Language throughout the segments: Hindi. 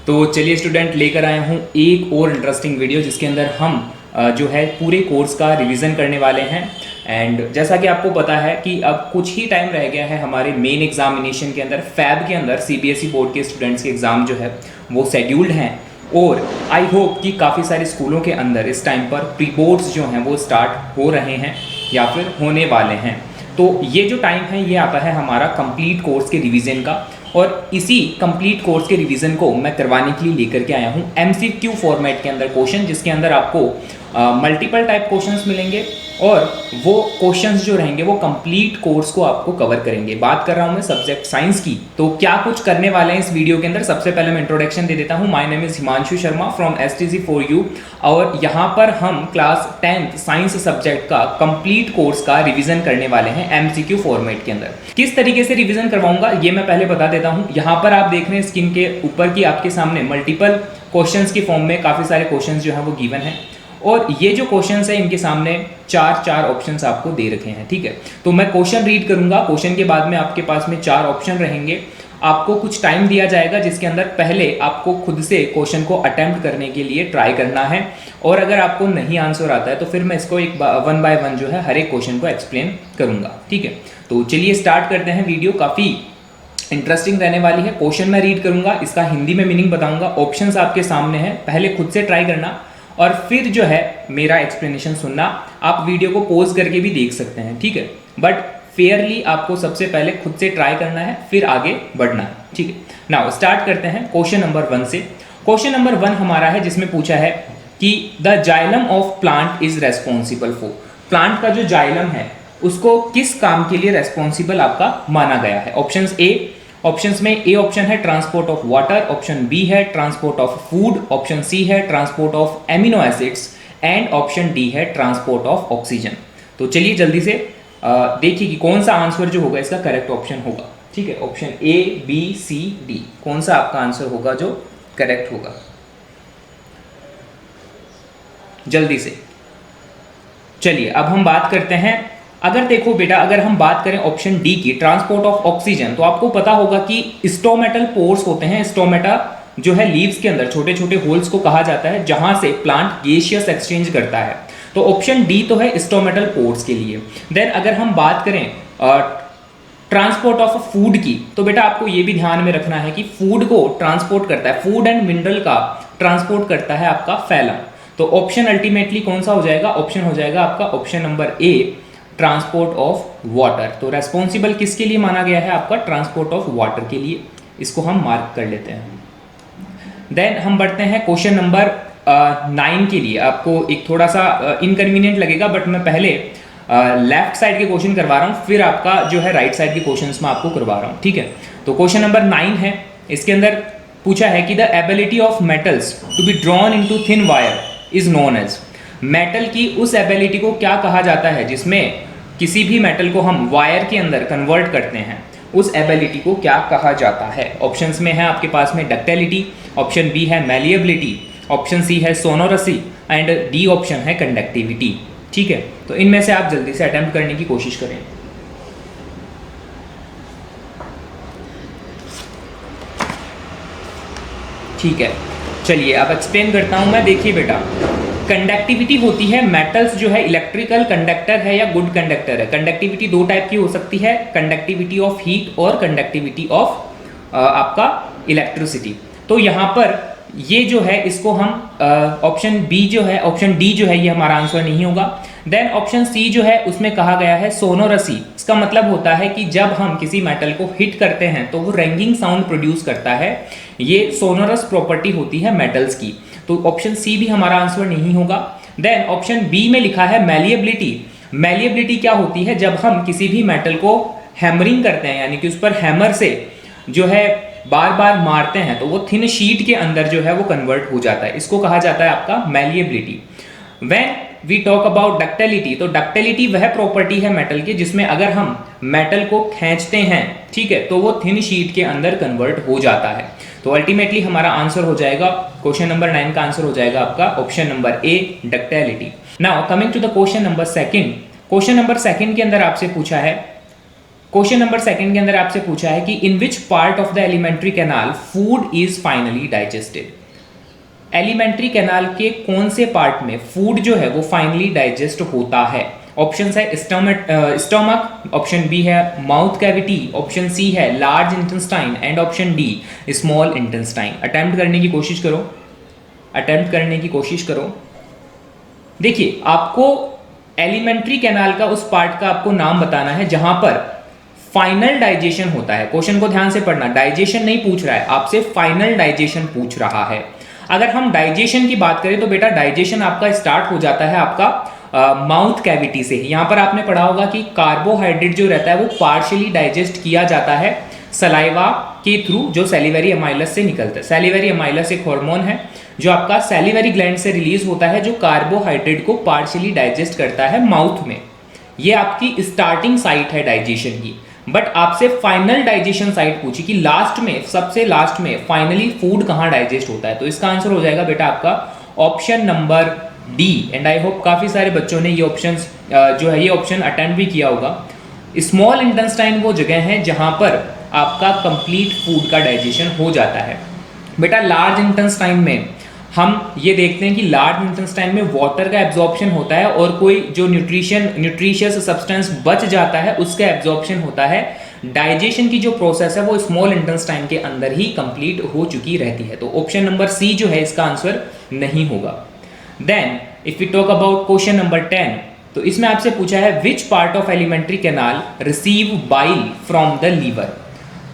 तो चलिए स्टूडेंट, लेकर आया हूँ एक और इंटरेस्टिंग वीडियो जिसके अंदर हम जो है पूरे कोर्स का रिवीजन करने वाले हैं। एंड जैसा कि आपको पता है कि अब कुछ ही टाइम रह गया है हमारे मेन एग्जामिनेशन के अंदर, फैब के अंदर सीबीएसई बोर्ड के स्टूडेंट्स के एग्ज़ाम जो है वो शेड्यूल्ड हैं। और आई होप कि काफ़ी सारे स्कूलों के अंदर इस टाइम पर प्री बोर्ड्स जो हैं वो स्टार्ट हो रहे हैं या फिर होने वाले हैं। तो ये जो टाइम है ये आता है हमारा कंप्लीट कोर्स के रिवीजन का, और इसी कंप्लीट कोर्स के रिवीजन को मैं करवाने के लिए लेकर के आया हूँ एमसीक्यू फॉर्मेट के अंदर क्वेश्चन, जिसके अंदर आपको मल्टीपल टाइप क्वेश्चंस मिलेंगे और वो क्वेश्चंस जो रहेंगे वो कंप्लीट कोर्स को आपको कवर करेंगे। बात कर रहा हूँ मैं सब्जेक्ट साइंस की। तो क्या कुछ करने वाले हैं इस वीडियो के अंदर, सबसे पहले मैं इंट्रोडक्शन दे देता हूँ। My name is Himanshu Sharma from STC4U, और यहाँ पर हम क्लास 10th साइंस सब्जेक्ट का कंप्लीट कोर्स का रिवीजन करने वाले हैं एमसीक्यू फॉर्मेट के अंदर। किस तरीके से रिवीजन करवाऊंगा ये मैं पहले बता देता हूँ। यहाँ पर आप देख रहे हैं स्क्रीन के ऊपर की आपके सामने मल्टीपल क्वेश्चंस की फॉर्म में काफ़ी सारे क्वेश्चंस जो हैं वो गिवन हैं, और ये जो क्वेश्चंस है इनके सामने चार ऑप्शंस आपको दे रखे हैं। ठीक है, तो मैं क्वेश्चन रीड करूंगा, क्वेश्चन के बाद में आपके पास में 4 ऑप्शन रहेंगे। आपको कुछ टाइम दिया जाएगा जिसके अंदर पहले आपको खुद से क्वेश्चन को अटेम्प्ट करने के लिए ट्राई करना है, और अगर आपको नहीं आंसर आता है तो फिर मैं इसको एक 1 बाय 1 जो है हर एक क्वेश्चन को एक्सप्लेन करूंगा। ठीक है, तो चलिए स्टार्ट करते हैं। वीडियो काफ़ी इंटरेस्टिंग रहने वाली है। क्वेश्चन मैं रीड करूंगा, इसका हिंदी में मीनिंग बताऊंगा, ऑप्शंस आपके सामने हैं, पहले खुद से ट्राई करना और फिर जो है मेरा एक्सप्लेनेशन सुनना। आप वीडियो को पॉज करके भी देख सकते हैं, ठीक है, बट फेयरली आपको सबसे पहले खुद से ट्राई करना है, फिर आगे बढ़ना है। ठीक है, नाउ स्टार्ट करते हैं क्वेश्चन नंबर 1 से। क्वेश्चन नंबर 1 हमारा है जिसमें पूछा है कि the xylem of plant is responsible for. Plant का जो जाइलम है उसको किस काम के लिए रेस्पॉन्सिबल आपका माना गया है। ऑप्शंस ए, ऑप्शंस में ए ऑप्शन है transport of water, option B है transport of food, option C है transport of amino acids, and option D है ट्रांसपोर्ट ऑफ ऑक्सीजन। तो चलिए जल्दी से देखिए कि कौन सा आंसर जो होगा इसका करेक्ट ऑप्शन होगा। ठीक है, option A, B, C, D, कौन सा आपका आंसर होगा जो करेक्ट होगा, जल्दी से। चलिए अब हम बात करते हैं। अगर देखो बेटा, अगर हम बात करें ऑप्शन डी की ट्रांसपोर्ट ऑफ ऑक्सीजन, तो आपको पता होगा कि स्टोमेटल पोर्स होते हैं। स्टोमेटा जो है लीव्स के अंदर छोटे छोटे होल्स को कहा जाता है जहां से प्लांट गैसियस एक्सचेंज करता है। तो ऑप्शन डी तो है स्टोमेटल पोर्स के लिए। देन अगर हम बात करें ट्रांसपोर्ट ऑफ फूड की, तो बेटा आपको ये भी ध्यान में रखना है कि फूड को ट्रांसपोर्ट करता है, फूड एंड मिनरल का ट्रांसपोर्ट करता है आपका फैलम। तो ऑप्शन अल्टीमेटली कौन सा हो जाएगा, ऑप्शन हो जाएगा आपका option number A, transport of water. तो रेस्पॉन्सिबल किसके लिए माना गया है आपका, ट्रांसपोर्ट ऑफ वाटर के लिए। इसको हम मार्क कर लेते हैं। देन हम बढ़ते हैं क्वेश्चन नंबर 9 के लिए। आपको एक थोड़ा सा इनकन्वीनियंट लगेगा, बट मैं पहले लेफ्ट साइड के क्वेश्चन करवा रहा हूँ, फिर आपका जो है राइट साइड के क्वेश्चंस में आपको करवा रहा हूँ। ठीक है, तो क्वेश्चन नंबर 9 है, इसके अंदर पूछा है कि the ability of metals to be drawn into thin wire is known as. Metal की उस एबिलिटी को क्या कहा जाता है जिसमें किसी भी मेटल को हम वायर के अंदर कन्वर्ट करते हैं, उस एबिलिटी को क्या कहा जाता है। ऑप्शंस में है आपके पास में डक्टिलिटी, ऑप्शन बी है मैलिएबिलिटी, ऑप्शन सी है सोनोरसी, एंड डी ऑप्शन है कंडक्टिविटी। ठीक है, तो इनमें से आप जल्दी से अटेम्प्ट करने की कोशिश करें। ठीक है, चलिए अब एक्सप्लेन करता हूं मैं। देखिए बेटा, कंडक्टिविटी होती है, मेटल्स जो है इलेक्ट्रिकल कंडक्टर है या गुड कंडक्टर है। कंडक्टिविटी 2 टाइप की हो सकती है, कंडक्टिविटी ऑफ हीट और कंडक्टिविटी ऑफ आपका इलेक्ट्रिसिटी। तो यहाँ पर ये जो है इसको हम ऑप्शन बी जो है, ऑप्शन डी जो है ये हमारा आंसर नहीं होगा। देन ऑप्शन सी जो है उसमें कहा गया है सोनोरसी। इसका मतलब होता है कि जब हम किसी मेटल को हिट करते हैं तो वो रिंगिंग साउंड प्रोड्यूस करता है। ये सोनोरस प्रॉपर्टी होती है मेटल्स की। तो ऑप्शन सी भी हमारा आंसर नहीं होगा। देन ऑप्शन बी में लिखा है मैलिएबिलिटी। मैलिएबिलिटी क्या होती है, जब हम किसी भी मेटल को हैमरिंग करते हैं, यानी कि उस पर हैमर से जो है बार बार मारते हैं, तो वो थिन शीट के अंदर जो है वो कन्वर्ट हो जाता है। इसको कहा जाता है आपका malleability. When we talk about ductility, तो डक्टिलिटी वह प्रॉपर्टी है मेटल की जिसमें अगर हम मेटल को खींचते हैं, ठीक है, तो वो थिन शीट के अंदर कन्वर्ट हो जाता है। तो अल्टीमेटली हमारा आंसर हो जाएगा, क्वेश्चन नंबर 9 का आंसर हो जाएगा आपका option number A, ductility. Now coming to the question number 2। Question number 2 के अंदर आपसे पूछा है क्वेश्चन नंबर सेकंड के अंदर आपसे पूछा है कि in which part of the alimentary canal food is finally digested. Alimentary canal के कौन से पार्ट में फूड जो है वो फाइनली डाइजेस्ट होता है। ऑप्शन है स्टमक, ऑप्शन बी है माउथ कैविटी, ऑप्शन सी है large intestine and option D small intestine. Attempt करने की कोशिश करो, अटेम्प्ट करने की कोशिश करो। देखिए, आपको एलिमेंट्री कैनाल का उस पार्ट का आपको नाम बताना है जहां पर फाइनल डाइजेशन होता है। क्वेश्चन को ध्यान से पढ़ना, डाइजेशन नहीं पूछ रहा है आपसे, फाइनल डाइजेशन पूछ रहा है। अगर हम डाइजेशन की बात करें तो बेटा डाइजेशन आपका स्टार्ट हो जाता है आपका माउथ कैविटी से। यहां पर आपने पढ़ा होगा कि कार्बोहाइड्रेट जो रहता है वो पार्शियली डाइजेस्ट किया जाता है सलाइवा के थ्रू, जो सैलिवरी अमाइलस से निकलता है। सैलिवरी अमाइलस एक हार्मोन है जो आपका सैलिवरी ग्लैंड से रिलीज होता है, जो कार्बोहाइड्रेट को पार्शियली डाइजेस्ट करता है माउथ में। ये आपकी स्टार्टिंग साइट है डाइजेशन की। बट आपसे फाइनल डाइजेशन साइट पूछी कि लास्ट में, सबसे लास्ट में फाइनली फूड कहाँ डाइजेस्ट होता है, तो इसका आंसर हो जाएगा बेटा आपका option number D. And I hope काफी सारे बच्चों ने ये ऑप्शन जो है ये ऑप्शन अटेम्प्ट भी किया होगा। स्मॉल इंटेस्टाइन वो जगह है जहां पर आपका कंप्लीट फूड का डाइजेशन हो जाता है। बेटा लार्ज इंटेस्टाइन में हम ये देखते हैं कि लार्ज इंटेस्टाइन में वाटर का एब्जॉर्प्शन होता है और कोई जो न्यूट्रिशियस सब्सटेंस बच जाता है उसका एब्जॉर्प्शन होता है। डाइजेशन की जो प्रोसेस है वो स्मॉल इंटेस्टाइन के अंदर ही कंप्लीट हो चुकी रहती है। तो ऑप्शन नंबर सी जो है इसका आंसर नहीं होगा। Then if you talk about question number 10, तो इसमें आपसे पूछा है which part of elementary canal receive bile from the liver.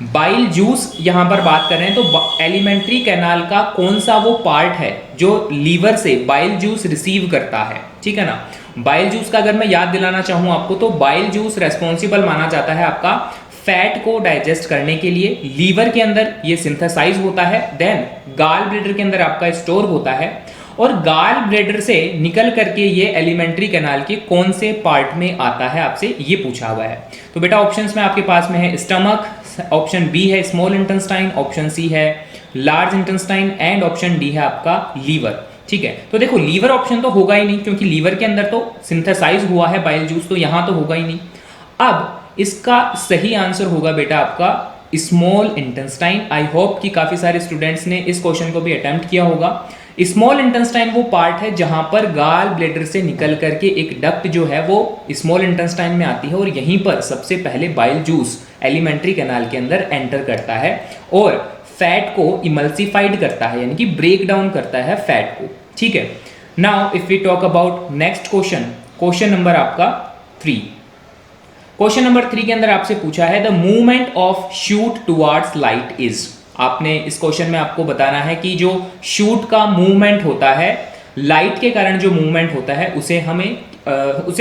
Bile juice यहां पर बात कर रहे हैं, तो एलिमेंट्री कैनाल का कौन सा वो पार्ट है जो लीवर से बाइल जूस रिसीव करता है, ठीक है ना। बाइल जूस का अगर मैं याद दिलाना चाहूं आपको, तो बाइल जूस रेस्पॉन्सिबल माना जाता है आपका फैट को डाइजेस्ट करने के लिए। लीवर के अंदर ये सिंथेसाइज होता है, देन गाल ब्लैडर के अंदर आपका स्टोर होता है, और गाल ब्लैडर से निकल करके ये एलिमेंट्री कैनाल के कौन से पार्ट में आता है, आपसे ये पूछा हुआ है। तो बेटा ऑप्शंस में आपके पास में है स्टमक, ऑप्शन बी है स्मॉल इंटेस्टाइन, ऑप्शन सी है large intestine and option D है आपका लीवर। ठीक है, तो देखो लीवर ऑप्शन तो होगा ही नहीं क्योंकि लीवर के अंदर तो सिंथेसाइज हुआ है बाइल जूस, तो यहां तो होगा ही नहीं। अब इसका सही आंसर होगा बेटा आपका स्मॉल इंटेस्टाइन। आई होप कि काफी सारे स्टूडेंट्स ने इस क्वेश्चन को भी अटेम्प्ट किया होगा। स्मॉल इंटेस्टाइन वो पार्ट है जहां पर गाल ब्लैडर से निकल करके एक डक्ट जो है वो स्मॉल इंटेस्टाइन में आती है और यहीं पर सबसे पहले बाइल जूस एलिमेंट्री कैनाल के अंदर एंटर करता है और फैट को इमल्सिफाइड करता है, यानी कि ब्रेक डाउन करता है फैट को। ठीक है, now if we talk about next question, question number आपका 3। क्वेश्चन नंबर 3 के अंदर आपसे पूछा है the movement of shoot towards light is. आपने इस क्वेश्चन में आपको बताना है कि जो शूट का मूवमेंट होता है, लाइट के कारण जो मूवमेंट होता है उसे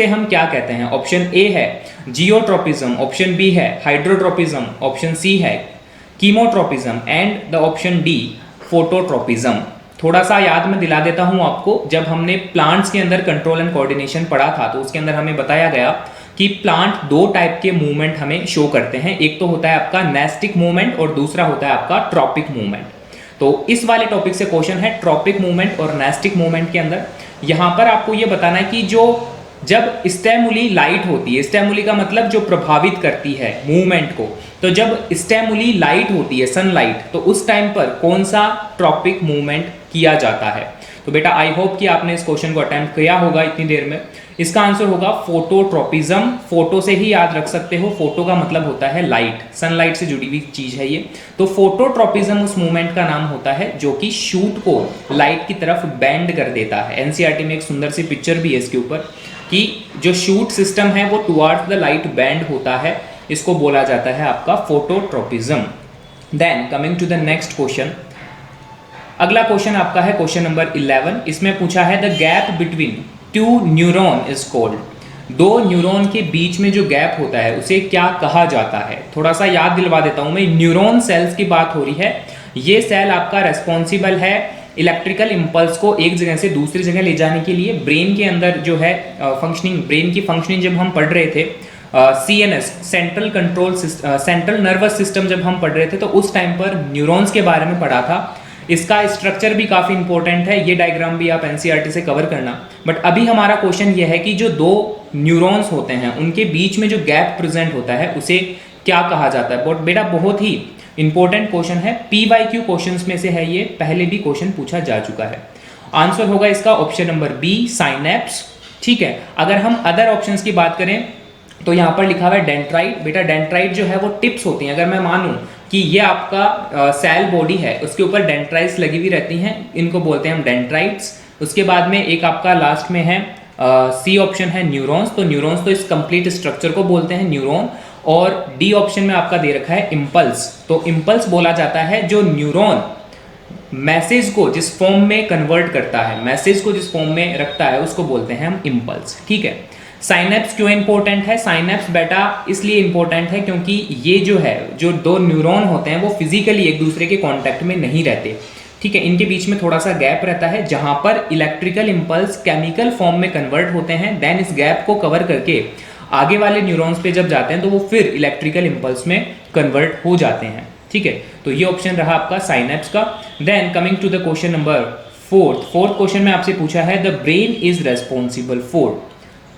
हम क्या कहते हैं। ऑप्शन ए है जियोट्रोपिज्म, ऑप्शन बी है हाइड्रोट्रोपिज्म, ऑप्शन सी है chemotropism and the option D phototropism. थोड़ा सा याद में दिला देता हूं आपको, जब हमने प्लांट्स के अंदर कंट्रोल एंड कोऑर्डिनेशन पढ़ा था तो उसके अंदर हमें बताया गया कि प्लांट 2 टाइप के मूवमेंट हमें शो करते हैं। एक तो होता है आपका नेस्टिक मूवमेंट और दूसरा होता है आपका ट्रॉपिक मूवमेंट। तो इस वाले टॉपिक से क्वेश्चन है ट्रॉपिक मूवमेंट और नेस्टिक मूवमेंट के अंदर। यहां पर आपको यह बताना है कि जो जब स्टेमुली लाइट होती है, स्टेमुली का मतलब जो प्रभावित करती है मूवमेंट को, तो जब स्टेमुली लाइट होती है सनलाइट, तो उस टाइम पर कौन सा ट्रॉपिक मूवमेंट किया जाता है। तो बेटा आई होप कि आपने इस क्वेश्चन को अटेम्प्ट किया होगा इतनी देर में। इसका आंसर होगा फोटोट्रोपिज्म। फोटो से ही याद रख सकते हो, फोटो का मतलब होता है लाइट, सनलाइट से जुड़ी हुई चीज है ये। तो फोटोट्रोपिज्म उस मूवमेंट का नाम होता है जो कि शूट को लाइट की तरफ बेंड कर देता है। एनसीईआरटी में एक सुंदर सी पिक्चर भी है इसके ऊपर कि जो शूट सिस्टम है वो टुवर्ड्स द लाइट बेंड होता है, इसको बोला जाता है आपका phototropism. Then coming to the next question, अगला क्वेश्चन आपका है क्वेश्चन नंबर 11। इसमें पूछा है the gap between 2 neuron is called. 2 neuron के बीच में जो गैप होता है उसे क्या कहा जाता है। थोड़ा सा याद दिलवा देता हूं मैं, न्यूरॉन सेल्स की बात हो रही है। ये सेल आपका रेस्पॉन्सिबल है इलेक्ट्रिकल इम्पल्स को एक जगह से दूसरी जगह ले जाने के लिए। ब्रेन के अंदर जो है फंक्शनिंग, ब्रेन की फंक्शनिंग जब हम पढ़ रहे थे, CNS सेंट्रल नर्वस सिस्टम जब हम पढ़ रहे थे तो उस टाइम पर न्यूरॉन्स के बारे में पढ़ा था। इसका स्ट्रक्चर भी काफी इंपॉर्टेंट है, ये डायग्राम भी आप एनसीईआरटी से कवर करना। बट अभी हमारा क्वेश्चन ये है कि जो 2 न्यूरॉन्स होते हैं उनके बीच में जो गैप प्रेजेंट होता है उसे क्या कहा जाता है? बेटा बहुत ही इंपॉर्टेंट क्वेश्चन है, PYQ क्वेश्चंस में से है ये, पहले भी क्वेश्चन पूछा जा चुका है। आंसर होगा इसका ऑप्शन नंबर बी, साइनेप्स। ठीक है, अगर हम अदर ऑप्शंस की बात करें तो यहाँ पर लिखा हुआ है डेंड्राइट। बेटा डेंड्राइट जो है वो टिप्स होती हैं, अगर मैं मानूं कि ये आपका सेल बॉडी है, उसके ऊपर डेंड्राइट्स लगी हुई रहती हैं, इनको बोलते हैं हम डेंड्राइट्स। उसके बाद में एक आपका लास्ट में है सी ऑप्शन है न्यूरॉन्स, तो न्यूरॉन्स तो इस कंप्लीट स्ट्रक्चर को बोलते हैं न्यूरॉन। और डी ऑप्शन में आपका दे रखा है इम्पल्स, तो इम्पल्स बोला जाता है जो न्यूरॉन मैसेज को जिस फॉर्म में कन्वर्ट करता है, मैसेज को जिस फॉर्म में रखता है, उसको बोलते हैं हम इम्पल्स। ठीक है, साइनेप्स क्यों इंपॉर्टेंट है? साइनेप्स बेटा इसलिए इंपॉर्टेंट है क्योंकि ये जो है, जो दो न्यूरॉन होते हैं वो फिजिकली एक दूसरे के कांटेक्ट में नहीं रहते। ठीक है, इनके बीच में थोड़ा सा गैप रहता है जहां पर इलेक्ट्रिकल इंपल्स केमिकल फॉर्म में कन्वर्ट होते हैं, देन इस गैप को कवर करके आगे वाले न्यूरॉन्स पे जब जाते हैं तो वो फिर इलेक्ट्रिकल इंपल्स में कन्वर्ट हो जाते हैं। ठीक है, तो ये ऑप्शन रहा आपका साइनेप्स का। Then coming to the question number fourth question में आपसे पूछा है the brain is responsible for,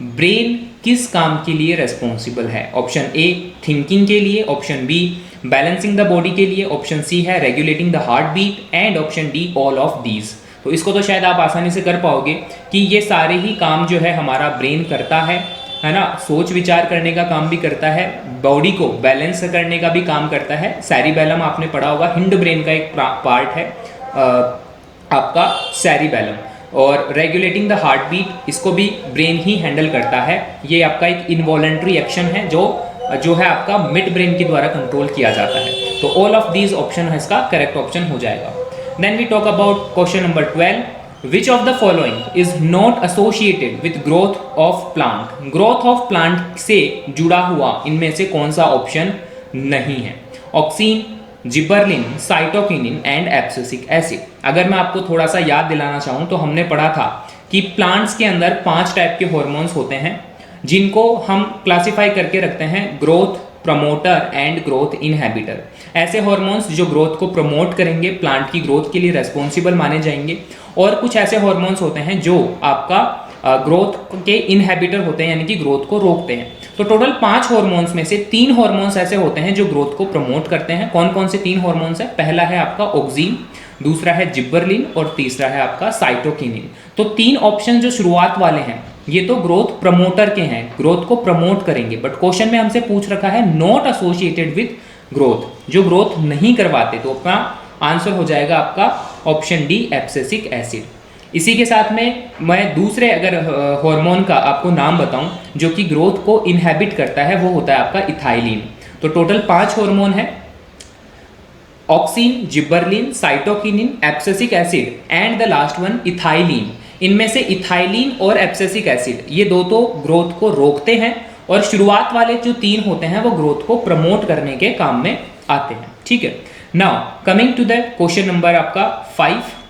brain किस काम के लिए रेस्पॉन्सिबल है? ऑप्शन ए थिंकिंग के लिए, option B balancing the body के लिए, ऑप्शन सी है regulating the heart beat, and option D all of these. तो इसको तो शायद आप आसानी से कर पाओगे कि ये सारे ही काम जो है हमारा ब्रेन करता है ना, सोच विचार करने का काम भी करता है, बॉडी को बैलेंस करने का भी काम करता है। सैरिबेलम आपने पढ़ा होगा, हिंड ब्रेन का एक पार्ट है आपका सैरिबेलम। और रेगुलेटिंग द हार्ट बीट, इसको भी ब्रेन ही हैंडल करता है। ये आपका एक इनवॉलंटरी एक्शन है जो है आपका मिड ब्रेन के द्वारा कंट्रोल किया जाता है। तो ऑल ऑफ दीज ऑप्शन है इसका करेक्ट ऑप्शन हो जाएगा। Then we talk about question number 12, which of the following is not associated with growth of plant? Growth of plant से जुड़ा हुआ इनमें से कौन सा ऑप्शन नहीं है? Oxygen, gibberellin, cytokinin and abscisic acid. अगर मैं आपको थोड़ा सा याद दिलाना चाहूँ तो हमने पढ़ा था कि प्लांट्स के अंदर 5 टाइप के हार्मोन्स होते हैं जिनको हम क्लासिफाई करके रखते हैं growth promoter and growth inhibitor. ऐसे हार्मोन्स जो ग्रोथ को प्रमोट करेंगे, प्लांट की ग्रोथ के लिए रेस्पॉन्सिबल माने जाएंगे, और कुछ ऐसे हार्मोन्स होते हैं जो आपका ग्रोथ के इनहिबिटर होते हैं, यानी कि ग्रोथ को रोकते हैं। तो टोटल 5 हार्मोन्स में से 3 हार्मोन्स ऐसे होते हैं जो ग्रोथ को प्रमोट करते हैं। कौन कौन से 3 हार्मोन्स है? पहला है आपका ऑक्सीन, दूसरा है जिबरलिन और तीसरा है आपका साइटोकिनिन। तो 3 ऑप्शन जो शुरुआत वाले हैं ये तो ग्रोथ प्रमोटर के हैं, ग्रोथ को प्रमोट करेंगे, बट क्वेश्चन में हमसे पूछ रखा है नॉट एसोसिएटेड विथ ग्रोथ, जो ग्रोथ नहीं करवाते। तो अपना आंसर हो जाएगा आपका ऑप्शन डी, एब्सिसिक एसिड। इसी के साथ में मैं दूसरे अगर हार्मोन का आपको नाम बताऊं जो कि ग्रोथ को इनहिबिट करता है, वो होता है आपका इथाइलिन। तो टोटल 5 हार्मोन है, oxygen, gibberellin, cytokinin, abscisic acid and the last one ethylene. इनमें से इथाइलिन और एब्सिसिक एसिड ये दो तो ग्रोथ को रोकते हैं, और शुरुआत वाले जो 3 होते हैं वो ग्रोथ को प्रमोट करने के काम में आते हैं। ठीक है, now coming to the question number आपका 5th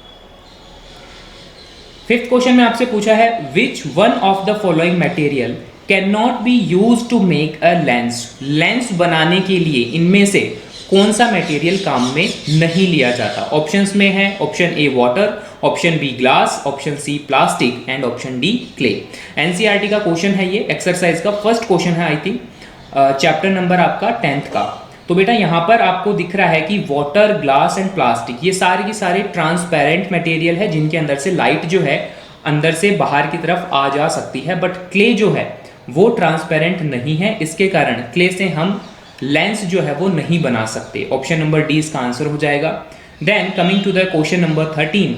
क्वेश्चन में आपसे पूछा है which one of the following material can not be use to make a lens? Lens बनाने के लिए इनमें से कौन सा मटेरियल काम में नहीं लिया जाता? ऑप्शंस में है option A water, option B glass, option C plastic and option D clay. NCERT का क्वेश्चन है ये, एक्सरसाइज का फर्स्ट क्वेश्चन है आई थिंक, चैप्टर नंबर आपका 10th का। तो बेटा यहाँ पर आपको दिख रहा है कि वाटर, ग्लास एंड प्लास्टिक ये सारे के सारे ट्रांसपेरेंट मटेरियल है जिनके अंदर से लाइट जो है अंदर से बाहर की तरफ आ जा सकती है, बट क्ले जो है वो ट्रांसपेरेंट नहीं है, इसके कारण क्ले से हम लेंस जो है वो नहीं बना सकते। ऑप्शन नंबर डी इसका आंसर हो जाएगा। Then coming to the question number 13,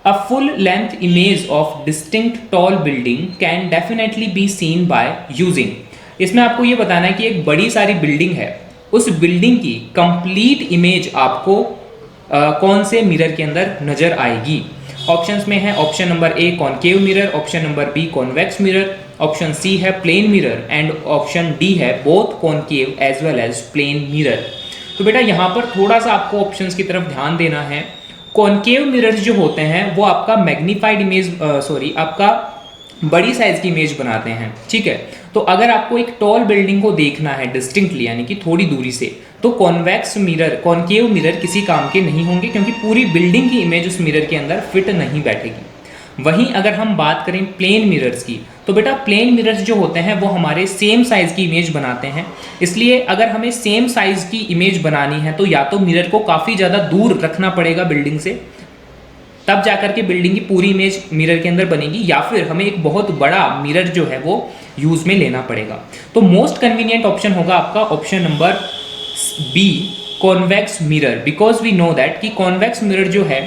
a full length image of distinct tall building can definitely be seen by using. इसमें आपको ये बताना है कि एक बड़ी सारी बिल्डिंग है, उस बिल्डिंग की कंप्लीट इमेज आपको कौन से मिरर के अंदर नजर आएगी? ऑप्शंस में है option number A concave mirror, option number B convex mirror, option C है plane mirror and option D है both concave as well as plane mirror. तो बेटा यहाँ पर थोड़ा सा आपको ऑप्शंस की तरफ ध्यान देना है। कॉनकेव मिरर्स जो होते हैं वो आपका मैग्नीफाइड इमेज आपका बड़ी साइज की इमेज बनाते हैं। ठीक है, तो अगर आपको एक टॉल बिल्डिंग को देखना है डिस्टिंक्टली यानी कि थोड़ी दूरी से, तो कॉन्वेक्स मिरर, कॉनकेव मिरर किसी काम के नहीं होंगे क्योंकि पूरी बिल्डिंग की इमेज उस मिरर के अंदर फिट नहीं बैठेगी। वहीं अगर हम बात करें प्लेन मिरर्स की, तो बेटा प्लेन मिरर्स जो होते हैं वो हमारे सेम साइज़ की इमेज बनाते हैं। इसलिए अगर हमें सेम साइज़ की इमेज बनानी है तो या तो मिरर को काफ़ी ज़्यादा दूर रखना पड़ेगा बिल्डिंग से, तब जाकर के बिल्डिंग की पूरी इमेज मिरर के अंदर बनेगी, या फिर हमें एक बहुत बड़ा मिरर जो है वो यूज़ में लेना पड़ेगा। तो मोस्ट कन्वीनियंट ऑप्शन होगा आपका option number B, convex mirror, because we know that कि कॉन्वेक्स मिरर जो है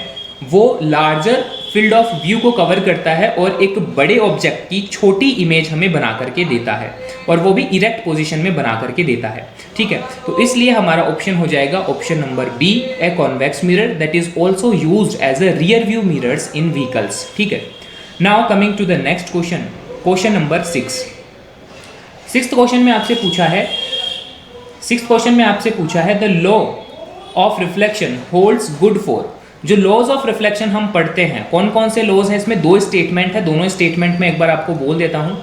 वो लार्जर फील्ड ऑफ व्यू को कवर करता है और एक बड़े ऑब्जेक्ट की छोटी इमेज हमें बना करके देता है, और वो भी इरेक्ट पोजीशन में बना करके देता है। ठीक है, तो इसलिए हमारा ऑप्शन हो जाएगा option number B, a convex mirror that is also used as a rear view mirrors in vehicles. ठीक है, now coming to the next question, question number 6। Sixth question में आपसे पूछा है the law of reflection holds good for. जो लॉज ऑफ रिफ्लेक्शन हम पढ़ते हैं, कौन कौन से लॉज हैं, इसमें दो स्टेटमेंट है, दोनों स्टेटमेंट में एक बार आपको बोल देता हूं।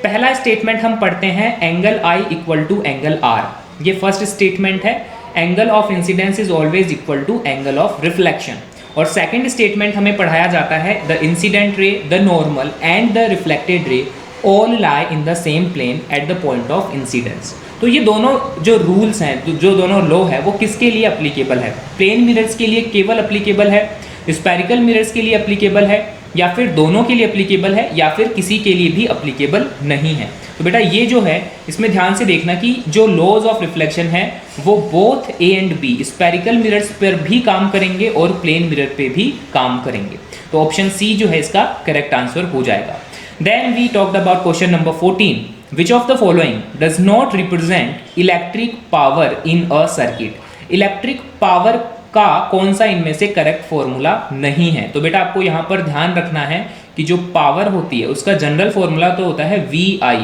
पहला स्टेटमेंट हम पढ़ते हैं angle I equal to angle R, ये फर्स्ट स्टेटमेंट है, angle of incidence is always equal to angle of reflection. और सेकंड स्टेटमेंट हमें पढ़ाया जाता है the incident ray, the normal and the reflected ray all lie in the same plane at the point of incidence. तो ये दोनों जो रूल्स हैं, जो दोनों लॉ है, वो किसके लिए अप्लीकेबल है? प्लेन मिरर्स के लिए केवल अप्लीकेबल है, स्फेरिकल मिरर्स के लिए अप्लीकेबल है, या फिर दोनों के लिए अप्लीकेबल है, या फिर किसी के लिए भी अप्लीकेबल नहीं है? तो बेटा ये जो है इसमें ध्यान से देखना कि जो लॉज ऑफ रिफ्लेक्शन है वो both A and B, spherical mirrors पर भी काम करेंगे और प्लेन मिरर पे भी काम करेंगे। तो ऑप्शन सी जो है इसका करेक्ट आंसर हो जाएगा। Then we talked about question number 14, which of the following does not represent electric power in a circuit? Electric power का कौन सा इनमें से करेक्ट फॉर्मूला नहीं है? तो बेटा आपको यहां पर ध्यान रखना है कि जो पावर होती है उसका जनरल फॉर्मूला तो होता है VI,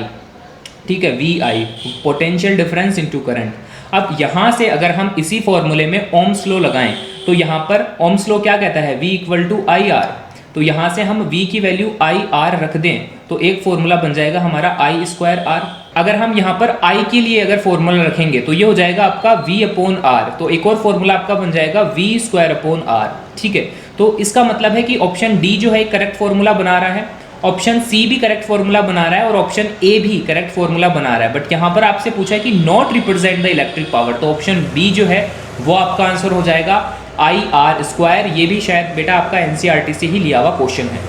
ठीक है, VI, potential difference into current. अब यहां से अगर हम इसी फॉर्मूले में ओम्स लॉ लगाएं तो यहां पर ओम्स लॉ क्या कहता है? V equal to IR। तो यहां से हम V की वैल्यू IR रख दें तो एक फॉर्मूला बन जाएगा हमारा I स्क्वायर R। अगर हम यहाँ पर I के लिए अगर फॉर्मूला रखेंगे तो ये हो जाएगा आपका V अपॉन R, तो एक और फॉर्मूला आपका बन जाएगा V स्क्वायर अपॉन R। ठीक है, तो इसका मतलब है कि ऑप्शन डी जो है करेक्ट फॉर्मूला बना रहा है, ऑप्शन सी भी करेक्ट फॉर्मूला बना रहा है और ऑप्शन ए भी करेक्ट फॉर्मूला बना रहा है। बट यहाँ पर आपसे पूछा है कि not represent the electric power, तो ऑप्शन बी जो है वो आपका आंसर हो जाएगा IR स्क्वायर। ये भी शायद बेटा आपका NCERT से ही लिया हुआ क्वेश्चन है।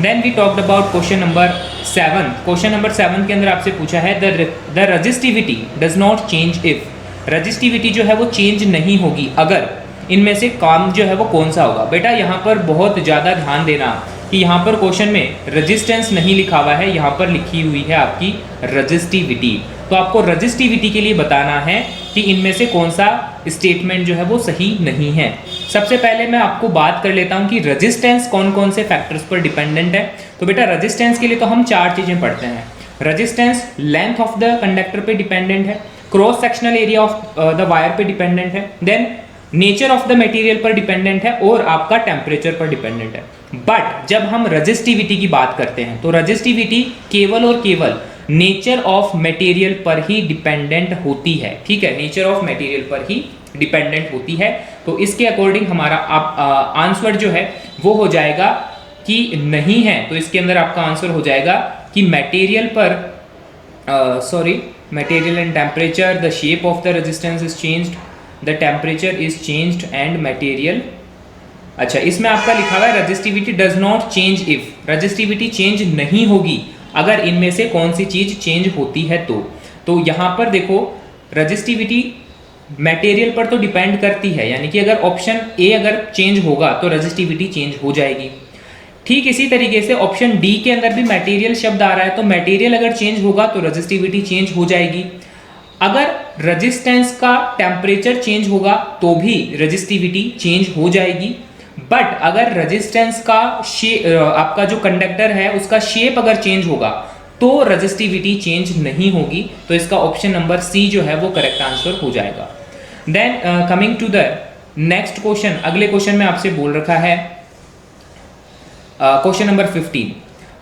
Then we talked about question number 7। Question number 7 के अंदर आपसे पूछा है the resistivity does not change if. Resistivity जो है वो चेंज नहीं होगी अगर इनमें से काम जो है वो कौन सा होगा? बेटा यहाँ पर बहुत ज़्यादा ध्यान देना कि यहाँ पर क्वेश्चन में रेजिस्टेंस नहीं लिखा हुआ है, यहाँ पर लिखी हुई है आपकी रजिस्टिविटी। तो आपको रजिस्टिविटी के लिए बताना है कि इनमें से कौन सा स्टेटमेंट जो है वो सही नहीं है। सबसे पहले मैं आपको बात कर लेता हूँ कि रेजिस्टेंस कौन कौन से फैक्टर्स पर डिपेंडेंट है। तो बेटा रेजिस्टेंस के लिए तो हम 4 चीज़ें पढ़ते हैं। Resistance length of the conductor पे डिपेंडेंट है, cross sectional area of the wire पे डिपेंडेंट है, then nature of the material पर डिपेंडेंट है और आपका टेम्परेचर पर डिपेंडेंट है। बट जब हम रेजिस्टिविटी की बात करते हैं तो रेजिस्टिविटी केवल और केवल नेचर ऑफ मटेरियल पर ही डिपेंडेंट होती है। ठीक है, नेचर ऑफ मटेरियल पर ही डिपेंडेंट होती है। तो इसके अकॉर्डिंग हमारा आंसर जो है वो हो जाएगा कि नहीं है। तो इसके अंदर आपका आंसर हो जाएगा कि मटेरियल पर material and temperature, the shape of the resistance is changed, the temperature is changed and material. अच्छा, इसमें आपका लिखा हुआ है resistivity does not change if. Resistivity change नहीं होगी अगर इनमें से कौन सी चीज चेंज होती है तो यहाँ पर देखो रेजिस्टिविटी मटेरियल पर तो डिपेंड करती है, यानी कि अगर ऑप्शन ए अगर चेंज होगा तो रेजिस्टिविटी चेंज हो जाएगी। ठीक इसी तरीके से ऑप्शन डी के अंदर भी मटेरियल शब्द आ रहा है, तो मटेरियल अगर चेंज होगा तो रेजिस्टिविटी चेंज हो जाएगी। अगर रेजिस्टेंस का टेम्परेचर चेंज होगा तो भी रेजिस्टिविटी चेंज हो जाएगी। बट अगर रेजिस्टेंस का आपका जो कंडक्टर है उसका शेप अगर चेंज होगा तो रेजिस्टिविटी चेंज नहीं होगी। तो इसका ऑप्शन नंबर सी जो है वो करेक्ट आंसर हो जाएगा। Then coming to the next question, अगले क्वेश्चन में आपसे बोल रखा है क्वेश्चन नंबर 15।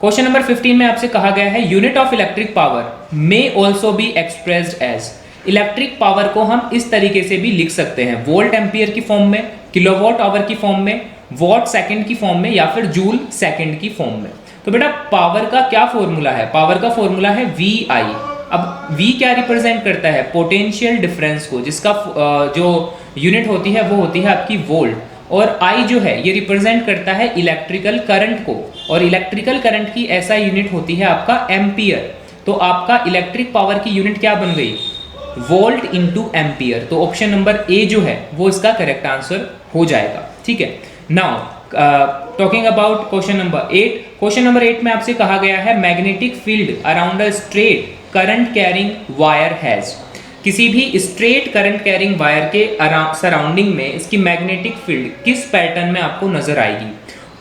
क्वेश्चन नंबर 15 में आपसे कहा गया है unit of electric power may also be expressed as. Electric power को हम इस तरीके से भी लिख सकते हैं, वोल्ट एम्पियर की फॉर्म में, किलोवाट आवर की फॉर्म में वॉट सेकंड की फॉर्म में या फिर जूल सेकंड की फॉर्म में। तो बेटा पावर का क्या फॉर्मूला है? पावर का फॉर्मूला है वी आई। अब V क्या रिप्रेजेंट करता है? पोटेंशियल डिफरेंस को, जिसका जो यूनिट होती है वो होती है आपकी वोल्ट, और I जो है ये रिप्रेजेंट करता है इलेक्ट्रिकल करंट को, और इलेक्ट्रिकल करंट की ऐसा यूनिट होती है आपका एम्पियर। तो आपका इलेक्ट्रिक पावर की यूनिट क्या बन गई? Volt into ampere. तो ऑप्शन नंबर ए जो है वो इसका करेक्ट आंसर हो जाएगा। ठीक है, now talking about question number 8। Question number 8 में आपसे कहा गया है magnetic field around a straight current carrying wire has. किसी भी स्ट्रेट करंट कैरिंग वायर के सराउंडिंग में इसकी मैग्नेटिक फील्ड किस पैटर्न में आपको नजर आएगी?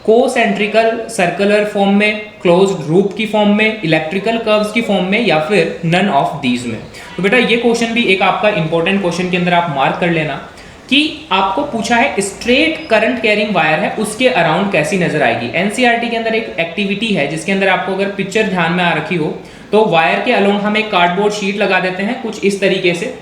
कोसेंट्रिकल सर्कुलर फॉर्म में, क्लोज्ड लूप की फॉर्म में, इलेक्ट्रिकल कर्व्स की फॉर्म में, या फिर नन ऑफ दीज में। तो बेटा ये क्वेश्चन भी एक आपका इंपॉर्टेंट क्वेश्चन के अंदर आप मार्क कर लेना कि आपको पूछा है स्ट्रेट करंट कैरिंग वायर है उसके अराउंड कैसी नजर आएगी। एनसीईआरटी के अंदर एक एक्टिविटी है जिसके अंदर आपको अगर पिक्चर ध्यान में आ रखी हो तो वायर के अलोंग हम एक कार्डबोर्ड शीट लगा देते हैं कुछ इस तरीके से,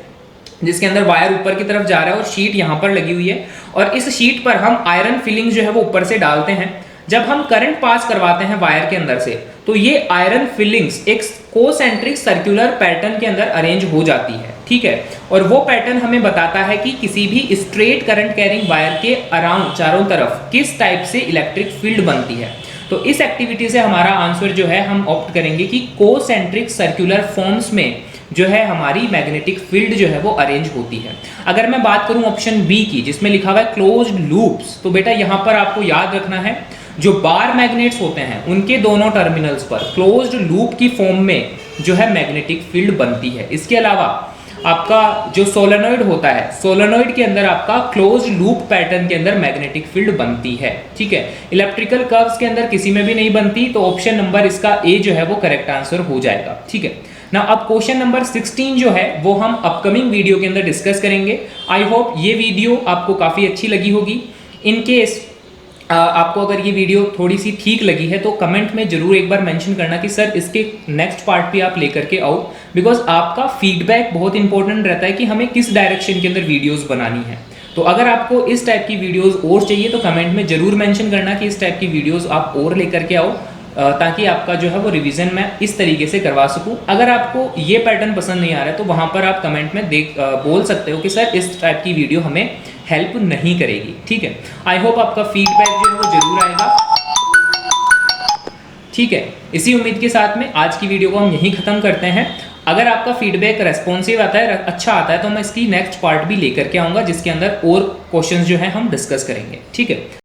जिसके अंदर वायर ऊपर की तरफ जा रहा है और शीट यहाँ पर लगी हुई है, और इस शीट पर हम आयरन फिलिंग जो है वो ऊपर से डालते हैं। जब हम करंट पास करवाते हैं वायर के अंदर से तो ये आयरन फिलिंग्स एक कोसेंट्रिक सर्कुलर पैटर्न के अंदर अरेंज हो जाती है। ठीक है, और वो पैटर्न हमें बताता है कि किसी भी स्ट्रेट करंट कैरिंग वायर के अराउंड चारों तरफ किस टाइप से इलेक्ट्रिक फील्ड बनती है। तो इस एक्टिविटी से हमारा आंसर जो है हम ऑप्ट करेंगे कि कोसेंट्रिक सर्कुलर फॉर्म्स में जो है हमारी मैग्नेटिक फील्ड जो है वो अरेंज होती है। अगर मैं बात करूं ऑप्शन बी की जिसमें लिखा हुआ है क्लोज्ड लूप्स, तो बेटा यहां पर आपको याद रखना है जो बार मैग्नेट्स होते हैं उनके दोनों टर्मिनल्स पर क्लोज्ड लूप की फॉर्म में जो है मैग्नेटिक फील्ड बनती है। इसके अलावा आपका जो सोलेनॉइड होता है, सोलेनॉइड के अंदर आपका क्लोज्ड लूप पैटर्न के अंदर मैग्नेटिक फील्ड बनती है। ठीक है, इलेक्ट्रिकल कर्व्स के अंदर किसी में भी नहीं बनती, तो ऑप्शन नंबर इसका ए जो है वो करेक्ट आंसर हो जाएगा। ठीक है ना, अब क्वेश्चन नंबर 16 जो है वो हम अपकमिंग वीडियो के अंदर डिस्कस करेंगे। आई होप ये वीडियो आपको काफ़ी अच्छी लगी होगी। इन केस आपको अगर ये वीडियो थोड़ी सी ठीक लगी है तो कमेंट में जरूर एक बार मेंशन करना कि सर इसके नेक्स्ट पार्ट भी आप लेकर के आओ, बिकॉज आपका फीडबैक बहुत इंपॉर्टेंट रहता है कि हमें किस डायरेक्शन के अंदर वीडियोस बनानी है। तो अगर आपको इस टाइप की वीडियोस और चाहिए तो कमेंट में जरूर मेंशन करना कि इस टाइप की वीडियोस आप और लेकर के आओ, ताकि आपका जो है वो रिवीजन मैं इस तरीके से करवा सकूं। अगर आपको ये पैटर्न पसंद नहीं आ रहा है तो वहां पर आप कमेंट में बोल सकते हो कि सर इस टाइप की वीडियो हमें हेल्प नहीं करेगी। ठीक है, आई होप आपका फीडबैक जो है वो जरूर आएगा। ठीक है, इसी उम्मीद के साथ में आज की वीडियो को हम यहीं खत्म करते हैं। अगर आपका फीडबैक रेस्पॉन्सिव आता है, अच्छा आता है, तो मैं इसकी नेक्स्ट पार्ट भी लेकर के आऊंगा जिसके अंदर और क्वेश्चंस जो है हम डिस्कस करेंगे। ठीक है।